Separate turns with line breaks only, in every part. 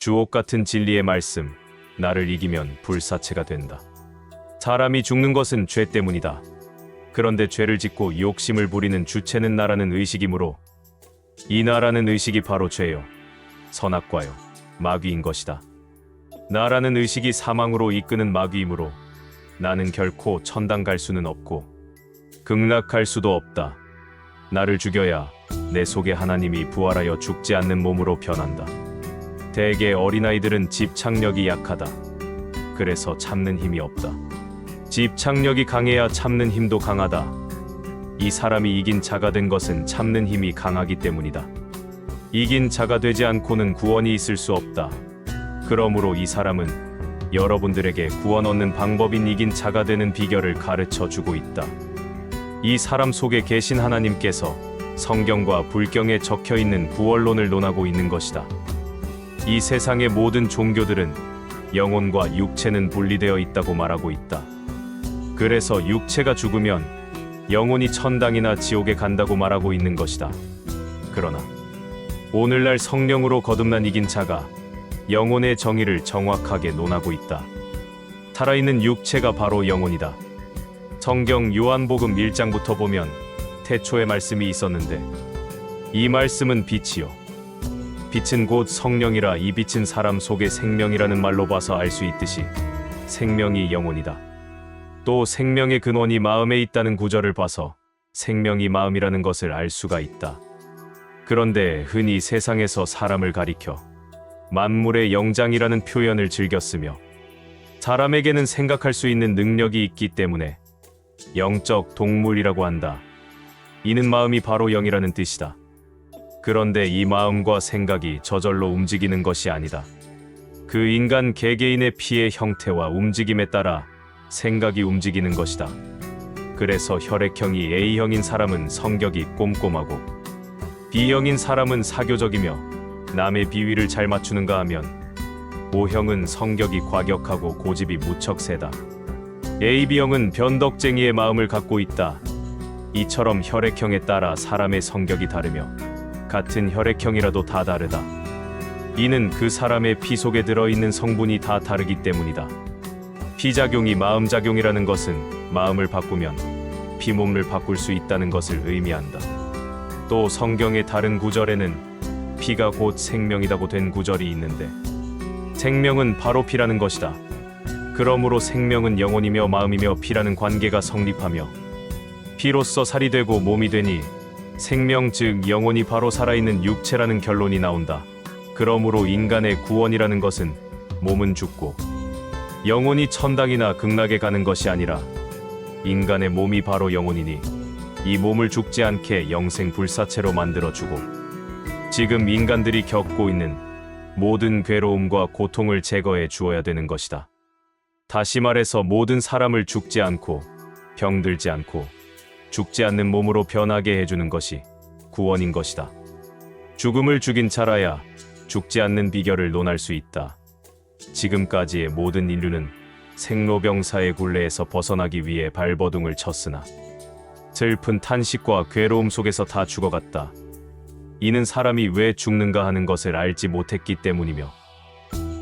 주옥 같은 진리의 말씀, 나를 이기면 불사체가 된다. 사람이 죽는 것은 죄 때문이다. 그런데 죄를 짓고 욕심을 부리는 주체는 나라는 의식이므로 이 나라는 의식이 바로 죄요, 선악과요, 마귀인 것이다. 나라는 의식이 사망으로 이끄는 마귀이므로 나는 결코 천당 갈 수는 없고 극락할 수도 없다. 나를 죽여야 내 속에 하나님이 부활하여 죽지 않는 몸으로 변한다. 대개 어린아이들은 집착력이 약하다. 그래서 참는 힘이 없다. 집착력이 강해야 참는 힘도 강하다. 이 사람이 이긴 자가 된 것은 참는 힘이 강하기 때문이다. 이긴 자가 되지 않고는 구원이 있을 수 없다. 그러므로 이 사람은 여러분들에게 구원 얻는 방법인 이긴 자가 되는 비결을 가르쳐 주고 있다. 이 사람 속에 계신 하나님께서 성경과 불경에 적혀 있는 구원론을 논하고 있는 것이다. 이 세상의 모든 종교들은 영혼과 육체는 분리되어 있다고 말하고 있다. 그래서 육체가 죽으면 영혼이 천당이나 지옥에 간다고 말하고 있는 것이다. 그러나 오늘날 성령으로 거듭난 이긴 자가 영혼의 정의를 정확하게 논하고 있다. 살아있는 육체가 바로 영혼이다. 성경 요한복음 1장부터 보면 태초에 말씀이 있었는데 이 말씀은 빛이요, 빛은 곧 성령이라. 이 빛은 사람 속에 생명이라는 말로 봐서 알 수 있듯이 생명이 영혼이다. 또 생명의 근원이 마음에 있다는 구절을 봐서 생명이 마음이라는 것을 알 수가 있다. 그런데 흔히 세상에서 사람을 가리켜 만물의 영장이라는 표현을 즐겨 쓰며 사람에게는 생각할 수 있는 능력이 있기 때문에 영적 동물이라고 한다. 이는 마음이 바로 영이라는 뜻이다. 그런데 이 마음과 생각이 저절로 움직이는 것이 아니다. 그 인간 개개인의 피의 형태와 움직임에 따라 생각이 움직이는 것이다. 그래서 혈액형이 A형인 사람은 성격이 꼼꼼하고 B형인 사람은 사교적이며 남의 비위를 잘 맞추는가 하면 O형은 성격이 과격하고 고집이 무척 세다. AB형은 변덕쟁이의 마음을 갖고 있다. 이처럼 혈액형에 따라 사람의 성격이 다르며 같은 혈액형이라도 다 다르다. 이는 그 사람의 피 속에 들어있는 성분이 다 다르기 때문이다. 피작용이 마음작용이라는 것은 마음을 바꾸면 피몸을 바꿀 수 있다는 것을 의미한다. 또 성경의 다른 구절에는 피가 곧 생명이라고 된 구절이 있는데 생명은 바로 피라는 것이다. 그러므로 생명은 영혼이며 마음이며 피라는 관계가 성립하며 피로써 살이 되고 몸이 되니 생명 즉 영혼이 바로 살아있는 육체라는 결론이 나온다. 그러므로 인간의 구원이라는 것은 몸은 죽고 영혼이 천당이나 극락에 가는 것이 아니라 인간의 몸이 바로 영혼이니 이 몸을 죽지 않게 영생 불사체로 만들어주고 지금 인간들이 겪고 있는 모든 괴로움과 고통을 제거해 주어야 되는 것이다. 다시 말해서 모든 사람을 죽지 않고 병들지 않고 죽지 않는 몸으로 변하게 해주는 것이 구원인 것이다. 죽음을 죽인 자라야 죽지 않는 비결을 논할 수 있다. 지금까지의 모든 인류는 생로병사의 굴레에서 벗어나기 위해 발버둥을 쳤으나 슬픈 탄식과 괴로움 속에서 다 죽어갔다. 이는 사람이 왜 죽는가 하는 것을 알지 못했기 때문이며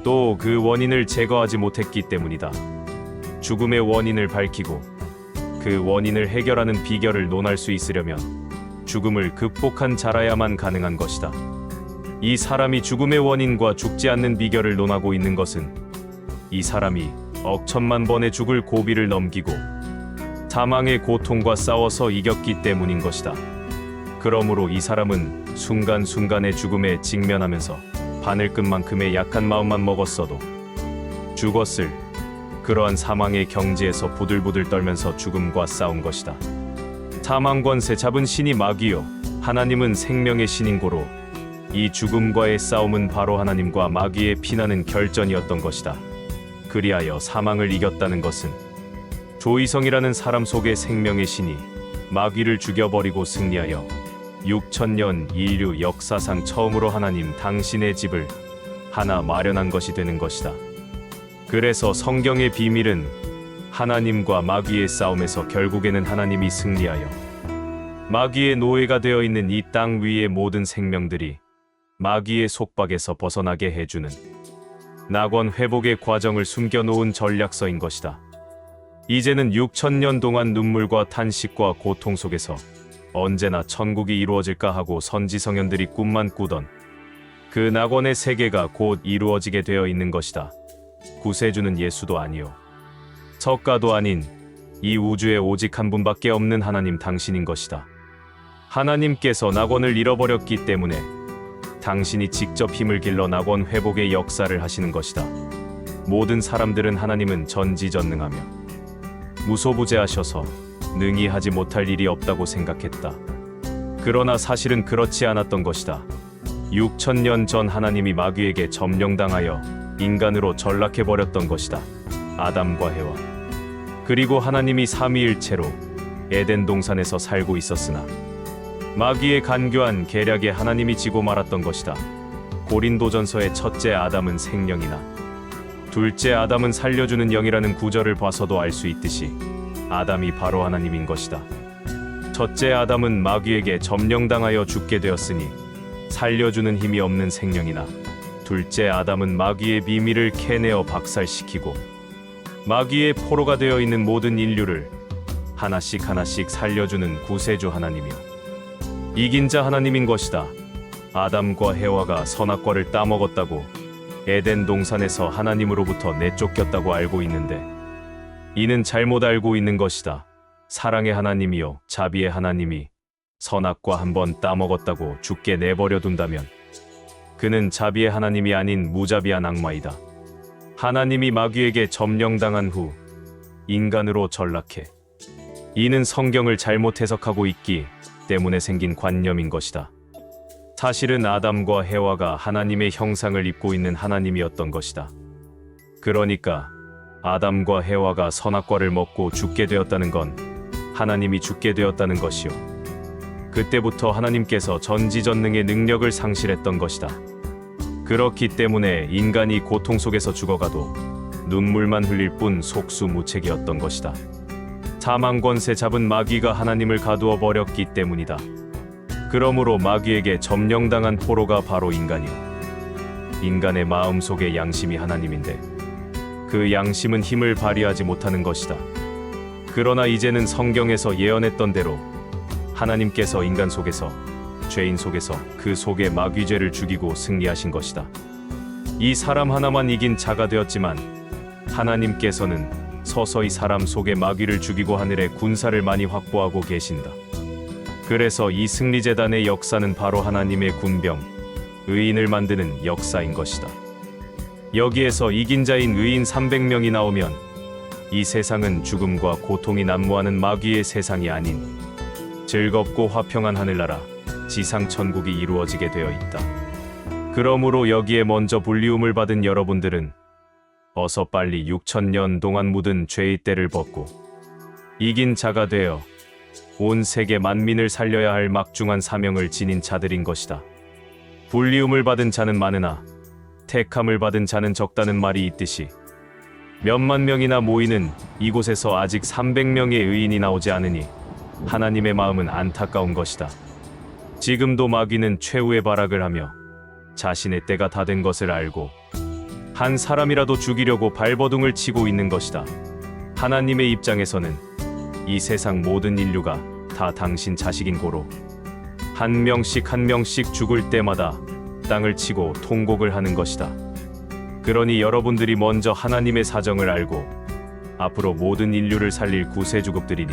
또 그 원인을 제거하지 못했기 때문이다. 죽음의 원인을 밝히고 그 원인을 해결하는 비결을 논할 수 있으려면 죽음을 극복한 자라야만 가능한 것이다. 이 사람이 죽음의 원인과 죽지 않는 비결을 논하고 있는 것은 이 사람이 억천만 번의 죽을 고비를 넘기고 사망의 고통과 싸워서 이겼기 때문인 것이다. 그러므로 이 사람은 순간순간의 죽음에 직면하면서 바늘끝만큼의 약한 마음만 먹었어도 죽었을 그러한 사망의 경지에서 부들부들 떨면서 죽음과 싸운 것이다. 사망 권세 잡은 신이 마귀요, 하나님은 생명의 신인 고로 이 죽음과의 싸움은 바로 하나님과 마귀의 피나는 결전이었던 것이다. 그리하여 사망을 이겼다는 것은 조이성이라는 사람 속의 생명의 신이 마귀를 죽여버리고 승리하여 6000년 인류 역사상 처음으로 하나님 당신의 집을 하나 마련한 것이 되는 것이다. 그래서 성경의 비밀은 하나님과 마귀의 싸움에서 결국에는 하나님이 승리하여 마귀의 노예가 되어 있는 이 땅 위의 모든 생명들이 마귀의 속박에서 벗어나게 해주는 낙원 회복의 과정을 숨겨놓은 전략서인 것이다. 이제는 6,000년 동안 눈물과 탄식과 고통 속에서 언제나 천국이 이루어질까 하고 선지성현들이 꿈만 꾸던 그 낙원의 세계가 곧 이루어지게 되어 있는 것이다. 구세주는 예수도 아니요 석가도 아닌 이 우주에 오직 한 분밖에 없는 하나님 당신인 것이다. 하나님께서 낙원을 잃어버렸기 때문에 당신이 직접 힘을 길러 낙원 회복의 역사를 하시는 것이다. 모든 사람들은 하나님은 전지전능하며 무소부재하셔서 능히 하지 못할 일이 없다고 생각했다. 그러나 사실은 그렇지 않았던 것이다. 6,000년 전 하나님이 마귀에게 점령당하여 인간으로 전락해버렸던 것이다. 아담과 해와. 그리고 하나님이 삼위일체로 에덴 동산에서 살고 있었으나 마귀의 간교한 계략에 하나님이 지고 말았던 것이다. 고린도전서의 첫째 아담은 생령이나 둘째 아담은 살려주는 영이라는 구절을 봐서도 알 수 있듯이 아담이 바로 하나님인 것이다. 첫째 아담은 마귀에게 점령당하여 죽게 되었으니 살려주는 힘이 없는 생령이나 둘째 아담은 마귀의 비밀을 캐내어 박살시키고 마귀의 포로가 되어 있는 모든 인류를 하나씩 하나씩 살려주는 구세주 하나님이요 이긴 자 하나님인 것이다. 아담과 해와가 선악과를 따먹었다고 에덴 동산에서 하나님으로부터 내쫓겼다고 알고 있는데 이는 잘못 알고 있는 것이다. 사랑의 하나님이요 자비의 하나님이 선악과 한번 따먹었다고 죽게 내버려 둔다면 그는 자비의 하나님이 아닌 무자비한 악마이다. 하나님이 마귀에게 점령당한 후 인간으로 전락해 이는 성경을 잘못 해석하고 있기 때문에 생긴 관념인 것이다. 사실은 아담과 해와가 하나님의 형상을 입고 있는 하나님이었던 것이다. 그러니까 아담과 해와가 선악과를 먹고 죽게 되었다는 건 하나님이 죽게 되었다는 것이요 그때부터 하나님께서 전지전능의 능력을 상실했던 것이다. 그렇기 때문에 인간이 고통 속에서 죽어가도 눈물만 흘릴 뿐 속수무책이었던 것이다. 사망 권세 잡은 마귀가 하나님을 가두어 버렸기 때문이다. 그러므로 마귀에게 점령당한 포로가 바로 인간이요 인간의 마음속의 양심이 하나님인데 그 양심은 힘을 발휘하지 못하는 것이다. 그러나 이제는 성경에서 예언했던 대로 하나님께서 인간 속에서 죄인 속에서 그 속에 마귀죄를 죽이고 승리하신 것이다. 이 사람 하나만 이긴 자가 되었지만 하나님께서는 서서히 사람 속의 마귀를 죽이고 하늘의 군사를 많이 확보하고 계신다. 그래서 이 승리재단의 역사는 바로 하나님의 군병, 의인을 만드는 역사인 것이다. 여기에서 이긴 자인 의인 300명이 나오면 이 세상은 죽음과 고통이 난무하는 마귀의 세상이 아닌 즐겁고 화평한 하늘나라, 지상천국이 이루어지게 되어 있다. 그러므로 여기에 먼저 불리움을 받은 여러분들은 어서 빨리 6,000년 동안 묻은 죄의 때를 벗고 이긴 자가 되어 온 세계 만민을 살려야 할 막중한 사명을 지닌 자들인 것이다. 불리움을 받은 자는 많으나 택함을 받은 자는 적다는 말이 있듯이 몇만 명이나 모이는 이곳에서 아직 300명의 의인이 나오지 않으니 하나님의 마음은 안타까운 것이다. 지금도 마귀는 최후의 발악을 하며 자신의 때가 다 된 것을 알고 한 사람이라도 죽이려고 발버둥을 치고 있는 것이다. 하나님의 입장에서는 이 세상 모든 인류가 다 당신 자식인 고로 한 명씩 한 명씩 죽을 때마다 땅을 치고 통곡을 하는 것이다. 그러니 여러분들이 먼저 하나님의 사정을 알고 앞으로 모든 인류를 살릴 구세주급들이니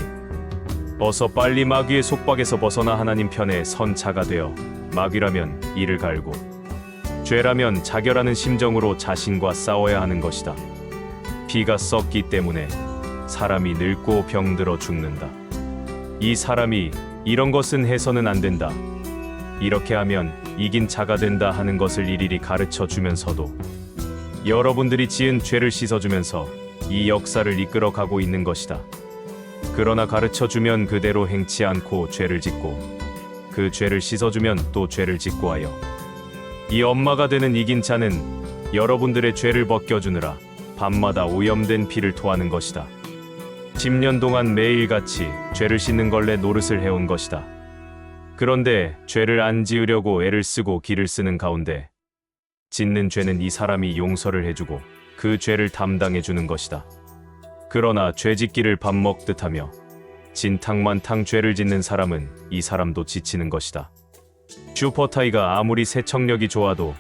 어서 빨리 마귀의 속박에서 벗어나 하나님 편에 선 자가 되어 마귀라면 이를 갈고 죄라면 자결하는 심정으로 자신과 싸워야 하는 것이다. 피가 썩기 때문에 사람이 늙고 병들어 죽는다. 이 사람이 이런 것은 해서는 안 된다. 이렇게 하면 이긴 자가 된다 하는 것을 일일이 가르쳐 주면서도 여러분들이 지은 죄를 씻어주면서 이 역사를 이끌어 가고 있는 것이다. 그러나 가르쳐 주면 그대로 행치 않고 죄를 짓고 그 죄를 씻어주면 또 죄를 짓고 하여 이 엄마가 되는 이긴 자는 여러분들의 죄를 벗겨주느라 밤마다 오염된 피를 토하는 것이다. 10년 동안 매일같이 죄를 씻는 걸레 노릇을 해온 것이다. 그런데 죄를 안 지으려고 애를 쓰고 기를 쓰는 가운데 짓는 죄는 이 사람이 용서를 해주고 그 죄를 담당해 주는 것이다. 그러나 죄짓기를 밥 먹듯 하며 진탕만탕 죄를 짓는 사람은 이 사람도 지치는 것이다. 슈퍼타이가 아무리 세척력이 좋아도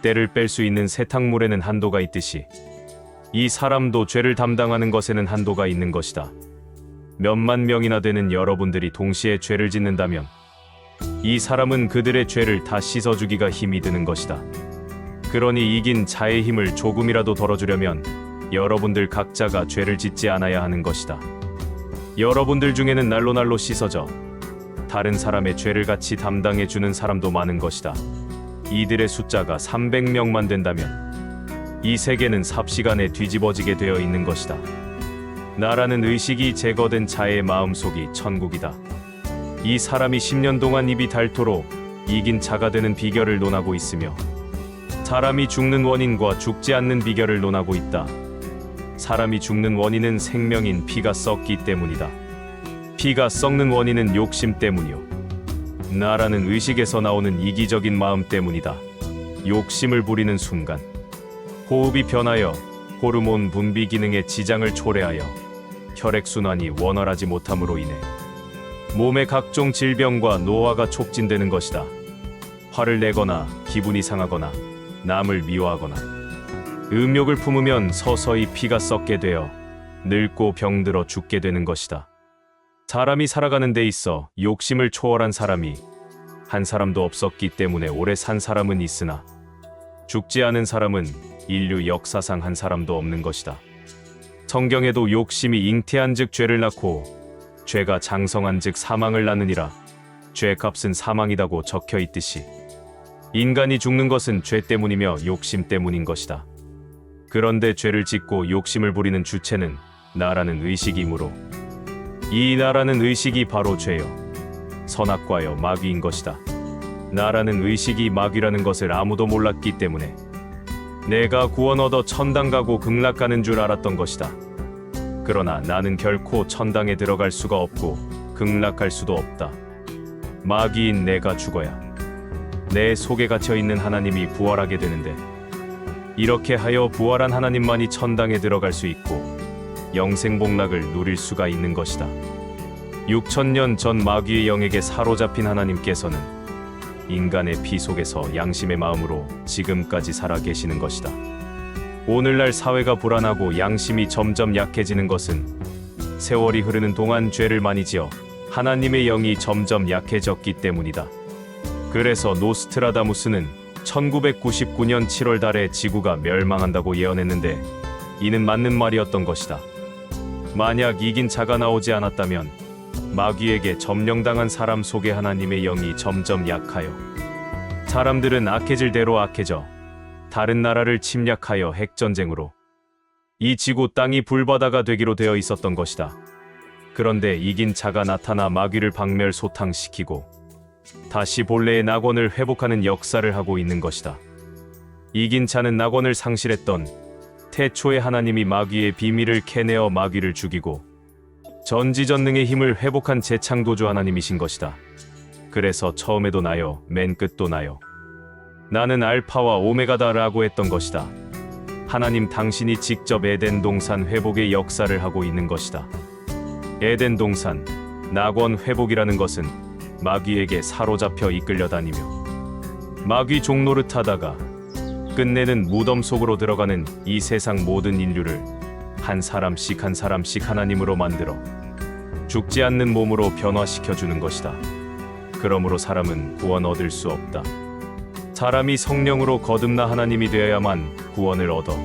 때를 뺄 수 있는 세탁물에는 한도가 있듯이 이 사람도 죄를 담당하는 것에는 한도가 있는 것이다. 몇만 명이나 되는 여러분들이 동시에 죄를 짓는다면 이 사람은 그들의 죄를 다 씻어주기가 힘이 드는 것이다. 그러니 이긴 자의 힘을 조금이라도 덜어주려면 여러분들 각자가 죄를 짓지 않아야 하는 것이다. 여러분들 중에는 날로 씻어져 다른 사람의 죄를 같이 담당해주는 사람도 많은 것이다. 이들의 숫자가 300명만 된다면 이 세계는 삽시간에 뒤집어지게 되어 있는 것이다. 나라는 의식이 제거된 자의 마음속이 천국이다. 이 사람이 10년 동안 입이 닳도록 이긴 자가 되는 비결을 논하고 있으며 사람이 죽는 원인과 죽지 않는 비결을 논하고 있다. 사람이 죽는 원인은 생명인 피가 썩기 때문이다. 피가 썩는 원인은 욕심 때문이요. 나라는 의식에서 나오는 이기적인 마음 때문이다. 욕심을 부리는 순간 호흡이 변하여 호르몬 분비 기능의 지장을 초래하여 혈액순환이 원활하지 못함으로 인해 몸의 각종 질병과 노화가 촉진되는 것이다. 화를 내거나 기분이 상하거나 남을 미워하거나 음욕을 품으면 서서히 피가 썩게 되어 늙고 병들어 죽게 되는 것이다. 사람이 살아가는 데 있어 욕심을 초월한 사람이 한 사람도 없었기 때문에 오래 산 사람은 있으나 죽지 않은 사람은 인류 역사상 한 사람도 없는 것이다. 성경에도 욕심이 잉태한즉 죄를 낳고 죄가 장성한즉 사망을 낳느니라. 죄값은 사망이라고 적혀 있듯이 인간이 죽는 것은 죄 때문이며 욕심 때문인 것이다. 그런데 죄를 짓고 욕심을 부리는 주체는 나라는 의식이므로 이 나라는 의식이 바로 죄요 선악과요 마귀인 것이다. 나라는 의식이 마귀라는 것을 아무도 몰랐기 때문에 내가 구원 얻어 천당 가고 극락 가는 줄 알았던 것이다. 그러나 나는 결코 천당에 들어갈 수가 없고 극락 갈 수도 없다. 마귀인 내가 죽어야 내 속에 갇혀 있는 하나님이 부활하게 되는데 이렇게 하여 부활한 하나님만이 천당에 들어갈 수 있고 영생복락을 누릴 수가 있는 것이다. 6000년 전 마귀의 영에게 사로잡힌 하나님께서는 인간의 피 속에서 양심의 마음으로 지금까지 살아 계시는 것이다. 오늘날 사회가 불안하고 양심이 점점 약해지는 것은 세월이 흐르는 동안 죄를 많이 지어 하나님의 영이 점점 약해졌기 때문이다. 그래서 노스트라다무스는 1999년 7월 달에 지구가 멸망한다고 예언했는데 이는 맞는 말이었던 것이다. 만약 이긴 자가 나오지 않았다면 마귀에게 점령당한 사람 속에 하나님의 영이 점점 약하여 사람들은 악해질 대로 악해져 다른 나라를 침략하여 핵전쟁으로 이 지구 땅이 불바다가 되기로 되어 있었던 것이다. 그런데 이긴 자가 나타나 마귀를 박멸소탕시키고 다시 본래의 낙원을 회복하는 역사를 하고 있는 것이다. 이긴 자는 낙원을 상실했던 태초의 하나님이 마귀의 비밀을 캐내어 마귀를 죽이고 전지전능의 힘을 회복한 재창조주 하나님이신 것이다. 그래서 처음에도 나요, 맨 끝도 나요. 나는 알파와 오메가다 라고 했던 것이다. 하나님 당신이 직접 에덴 동산 회복의 역사를 하고 있는 것이다. 에덴 동산, 낙원 회복이라는 것은 마귀에게 사로잡혀 이끌려 다니며 마귀 종노릇 하다가 끝내는 무덤 속으로 들어가는 이 세상 모든 인류를 한 사람씩 하나님으로 만들어 죽지 않는 몸으로 변화시켜주는 것이다. 그러므로 사람은 구원 얻을 수 없다. 사람이 성령으로 거듭나 하나님이 되어야만 구원을 얻어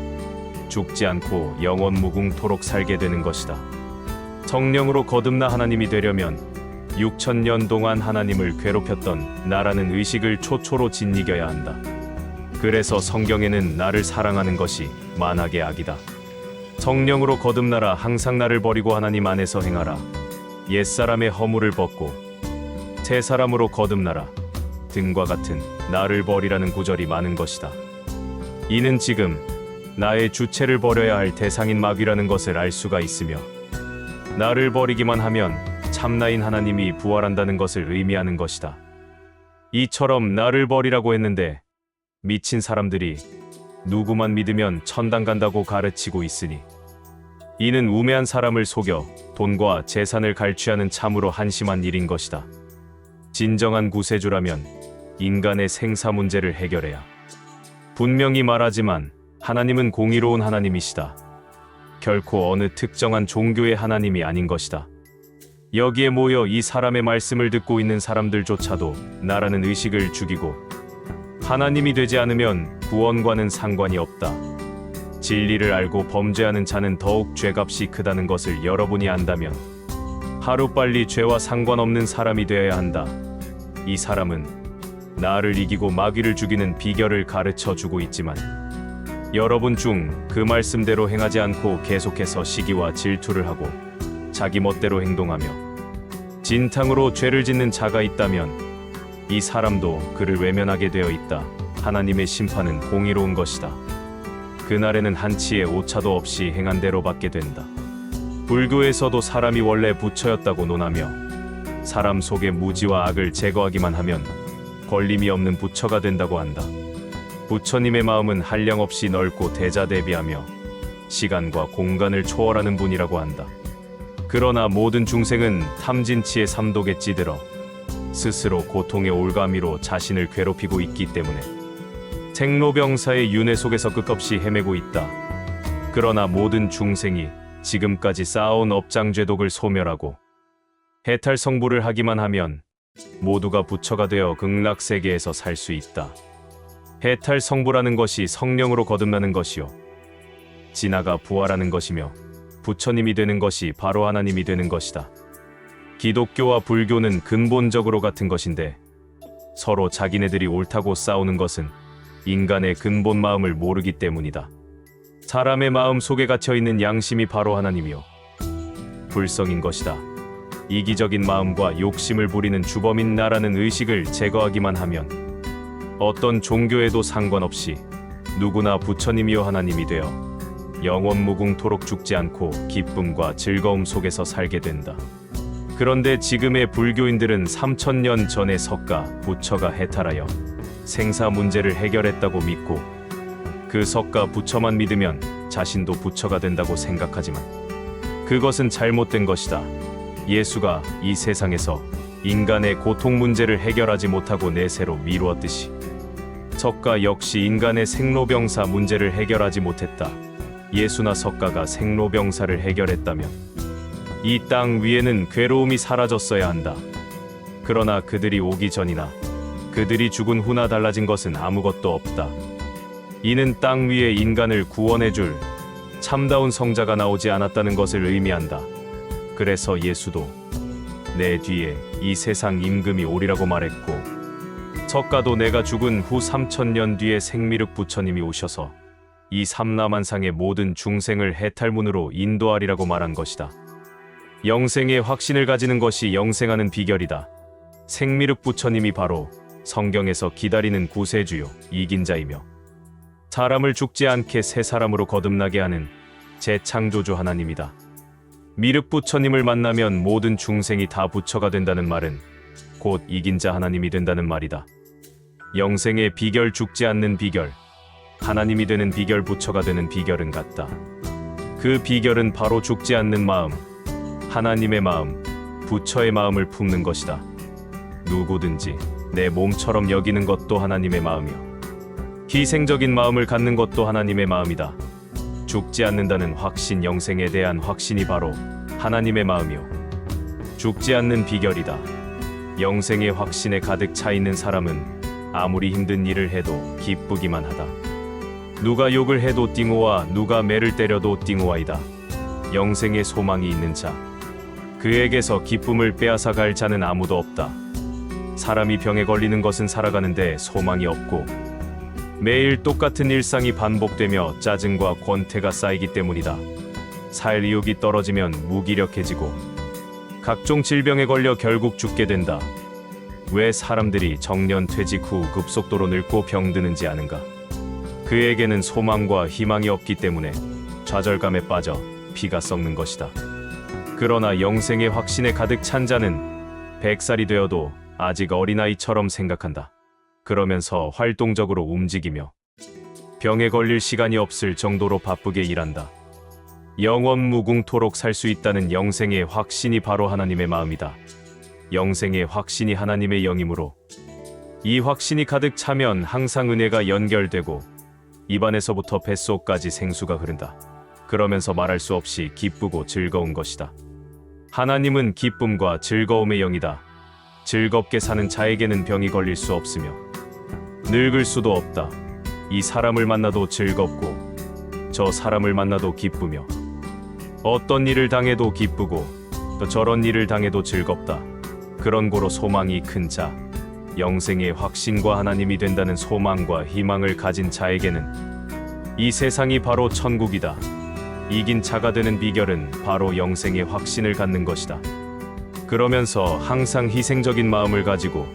죽지 않고 영원 무궁토록 살게 되는 것이다. 성령으로 거듭나 하나님이 되려면 6000년 동안 하나님을 괴롭혔던 나라는 의식을 초초로 짓이겨야 한다. 그래서 성경에는 나를 사랑하는 것이 만악의 악이다. 성령으로 거듭나라. 항상 나를 버리고 하나님 안에서 행하라. 옛사람의 허물을 벗고 새 사람으로 거듭나라. 등과 같은 나를 버리라는 구절이 많은 것이다. 이는 지금 나의 주체를 버려야 할 대상인 마귀라는 것을 알 수가 있으며 나를 버리기만 하면 참나인 하나님이 부활한다는 것을 의미하는 것이다. 이처럼 나를 버리라고 했는데 미친 사람들이 누구만 믿으면 천당 간다고 가르치고 있으니 이는 우매한 사람을 속여 돈과 재산을 갈취하는 참으로 한심한 일인 것이다. 진정한 구세주라면 인간의 생사 문제를 해결해야. 분명히 말하지만 하나님은 공의로운 하나님이시다. 결코 어느 특정한 종교의 하나님이 아닌 것이다. 여기에 모여 이 사람의 말씀을 듣고 있는 사람들조차도 나라는 의식을 죽이고 하나님이 되지 않으면 구원과는 상관이 없다. 진리를 알고 범죄하는 자는 더욱 죄값이 크다는 것을 여러분이 안다면 하루빨리 죄와 상관없는 사람이 되어야 한다. 이 사람은 나를 이기고 마귀를 죽이는 비결을 가르쳐 주고 있지만 여러분 중 그 말씀대로 행하지 않고 계속해서 시기와 질투를 하고 자기 멋대로 행동하며 진탕으로 죄를 짓는 자가 있다면 이 사람도 그를 외면하게 되어 있다. 하나님의 심판은 공의로운 것이다. 그날에는 한치의 오차도 없이 행한 대로 받게 된다. 불교에서도 사람이 원래 부처였다고 논하며 사람 속의 무지와 악을 제거하기만 하면 걸림이 없는 부처가 된다고 한다. 부처님의 마음은 한량없이 넓고 대자대비하며 시간과 공간을 초월하는 분이라고 한다. 그러나 모든 중생은 탐진치의 삼독에 찌들어 스스로 고통의 올가미로 자신을 괴롭히고 있기 때문에 생로병사의 윤회 속에서 끝없이 헤매고 있다. 그러나 모든 중생이 지금까지 쌓아온 업장죄독을 소멸하고 해탈성불을 하기만 하면 모두가 부처가 되어 극락세계에서 살 수 있다. 해탈성불하는 것이 성령으로 거듭나는 것이요 진화가 부활하는 것이며 부처님이 되는 것이 바로 하나님이 되는 것이다. 기독교와 불교는 근본적으로 같은 것인데 서로 자기네들이 옳다고 싸우는 것은 인간의 근본 마음을 모르기 때문이다. 사람의 마음 속에 갇혀있는 양심이 바로 하나님이요 불성인 것이다. 이기적인 마음과 욕심을 부리는 주범인 나라는 의식을 제거하기만 하면 어떤 종교에도 상관없이 누구나 부처님이요 하나님이 되어 영원 무궁토록 죽지 않고 기쁨과 즐거움 속에서 살게 된다. 그런데 지금의 불교인들은 3000년 전에 석가, 부처가 해탈하여 생사 문제를 해결했다고 믿고 그 석가, 부처만 믿으면 자신도 부처가 된다고 생각하지만 그것은 잘못된 것이다. 예수가 이 세상에서 인간의 고통 문제를 해결하지 못하고 내세로 미루었듯이 석가 역시 인간의 생로병사 문제를 해결하지 못했다. 예수나 석가가 생로병사를 해결했다면 이 땅 위에는 괴로움이 사라졌어야 한다. 그러나 그들이 오기 전이나 그들이 죽은 후나 달라진 것은 아무것도 없다. 이는 땅 위에 인간을 구원해줄 참다운 성자가 나오지 않았다는 것을 의미한다. 그래서 예수도 내 뒤에 이 세상 임금이 오리라고 말했고 석가도 내가 죽은 후 3000년 뒤에 생미륵 부처님이 오셔서 이 삼라만상의 모든 중생을 해탈문으로 인도하리라고 말한 것이다. 영생의 확신을 가지는 것이 영생하는 비결이다. 생미륵 부처님이 바로 성경에서 기다리는 구세주요 이긴 자이며 사람을 죽지 않게 새 사람으로 거듭나게 하는 재창조주 하나님이다. 미륵 부처님을 만나면 모든 중생이 다 부처가 된다는 말은 곧 이긴 자 하나님이 된다는 말이다. 영생의 비결, 죽지 않는 비결, 하나님이 되는 비결, 부처가 되는 비결은 같다. 그 비결은 바로 죽지 않는 마음, 하나님의 마음, 부처의 마음을 품는 것이다. 누구든지 내 몸처럼 여기는 것도 하나님의 마음이요 희생적인 마음을 갖는 것도 하나님의 마음이다. 죽지 않는다는 확신, 영생에 대한 확신이 바로 하나님의 마음이요 죽지 않는 비결이다. 영생의 확신에 가득 차 있는 사람은 아무리 힘든 일을 해도 기쁘기만 하다. 누가 욕을 해도 띵호와 누가 매를 때려도 띵호와이다. 영생의 소망이 있는 자, 그에게서 기쁨을 빼앗아 갈 자는 아무도 없다. 사람이 병에 걸리는 것은 살아가는데 소망이 없고 매일 똑같은 일상이 반복되며 짜증과 권태가 쌓이기 때문이다. 살 의욕이 떨어지면 무기력해지고 각종 질병에 걸려 결국 죽게 된다. 왜 사람들이 정년 퇴직 후 급속도로 늙고 병드는지 아는가? 그에게는 소망과 희망이 없기 때문에 좌절감에 빠져 피가 썩는 것이다. 그러나 영생의 확신에 가득 찬 자는 100살이 되어도 아직 어린아이처럼 생각한다. 그러면서 활동적으로 움직이며 병에 걸릴 시간이 없을 정도로 바쁘게 일한다. 영원 무궁토록 살 수 있다는 영생의 확신이 바로 하나님의 마음이다. 영생의 확신이 하나님의 영이므로 이 확신이 가득 차면 항상 은혜가 연결되고 입안에서부터 뱃속까지 생수가 흐른다. 그러면서 말할 수 없이 기쁘고 즐거운 것이다. 하나님은 기쁨과 즐거움의 영이다. 즐겁게 사는 자에게는 병이 걸릴 수 없으며 늙을 수도 없다. 이 사람을 만나도 즐겁고 저 사람을 만나도 기쁘며 어떤 일을 당해도 기쁘고 또 저런 일을 당해도 즐겁다. 그런 고로 소망이 큰 자, 영생의 확신과 하나님이 된다는 소망과 희망을 가진 자에게는 이 세상이 바로 천국이다. 이긴 자가 되는 비결은 바로 영생의 확신을 갖는 것이다. 그러면서 항상 희생적인 마음을 가지고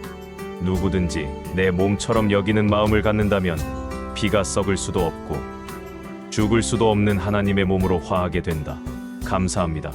누구든지 내 몸처럼 여기는 마음을 갖는다면 피가 썩을 수도 없고 죽을 수도 없는 하나님의 몸으로 화하게 된다. 감사합니다.